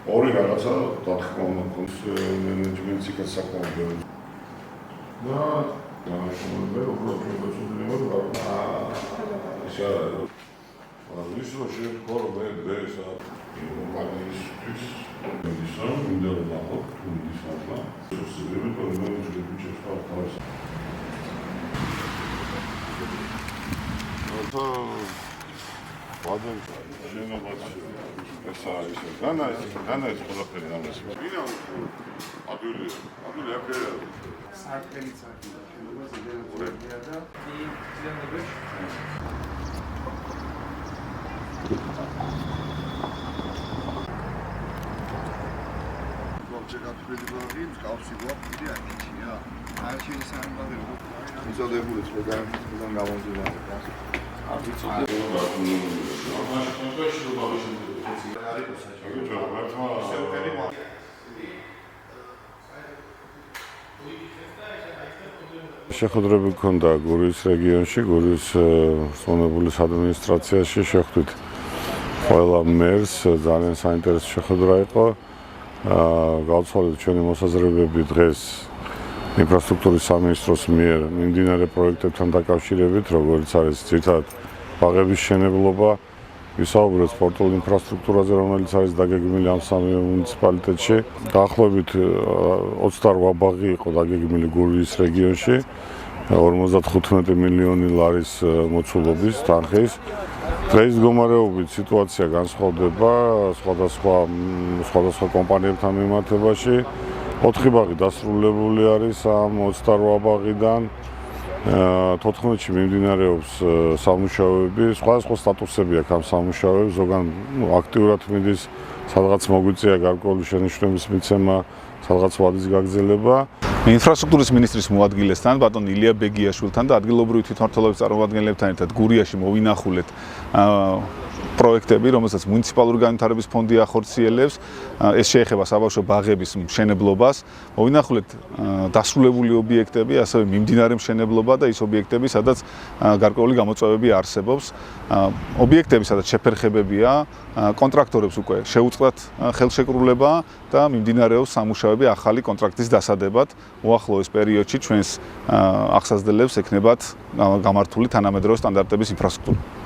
ორი რაღაცა დათქმა უნდა ქონდეს მენეჯმენტის იქაც საკმაოდ ბევრი. და გამომწვევი უბრალოდ პროფესიონალურად ისე ის რო შექორო მე ესა მაგისთვის ისო მინდა ხო ის ახლა შესაძლებელი პრობლემები შეჭრა ვადენ შენობაც ესა ისე განა ეს ყველაფერი ამას ვინა ადვილი აფერა სარტელიც არის შენობა ზედაპირია და ძიანებია გაფრთხილი ბაღი მსგავსი გვაქვს აქეთია არ შეიძლება მიზადებული პროგრამიდან გამომდინარე შეხვედრები ჰქონდა გურიის რეგიონში, გურიის რწმუნებულის ადმინისტრაციაში შეხვდით ყველა მერს, ძალიან საინტერესო შეხვედრა იყო. გავცვალეთ ჩვენი მოსაზრებები დღეს ინფრასტრუქტურის სამინისტროს მიერ მიმდინარე პროექტებთან დაკავშირებით, როგორც არის ძირითადად ბაღების შენებლობა, ვისაუბრეთ სპორტულ ინფრასტრუქტურაზე, რომელიც არის დაგეგმილი ამ სამი მუნიციპალიტეტში. დაახლოებით 28 ბაღი იყო დაგეგმილი გურიის რეგიონში, 55 მილიონი ლარის მოცულობის თანხის. დღეს მდგომარეობით სიტუაცია განსხვავდება სხვადასხვა კომპანიებთან მიმართებაში. 4 ბაღი დასრულებული არის ამ 28 ბაღიდან. 14-ში მიმდინარეობს სამუშაოები, სხვადასხვა სტატუსები აქვს ამ სამუშაოებს, ზოგან აქტიურად მიდის, სადღაც მოგვიწია გარკვეული შენიშვნების მიცემა, სადღაც ვადის გაგრძელება. ინფრასტრუქტურის მინისტრის მოადგილესთან, ბატონ ილია ბეგიაშვილთან და ადგილობრივი თვითმმართველობის წარმომადგენლებთან ერთად გურიაში მოვინახულეთ პროექტები, რომელსაც მუნიციპალური განვითარების ფონდი ახორციელებს. ეს შეეხება საბავშვო ბაღების მშენებლობას. მოვინახულეთ დასრულებული ობიექტები, ასევე მიმდინარე მშენებლობა და ის ობიექტები, სადაც გარკვეული გამოწვევები არსებობს. ობიექტები, სადაც შეფერხებებია, კონტრაქტორებს უკვე შეუწყდათ ხელშეკრულება და მიმდინარეობს სამუშაოები ახალი კონტრაქტის დასადებად. უახლოეს პერიოდში ჩვენს აღსაზრდელებს ექნებათ გამართული თანამედროვე სტანდარტების ინფრასტრუქტურა.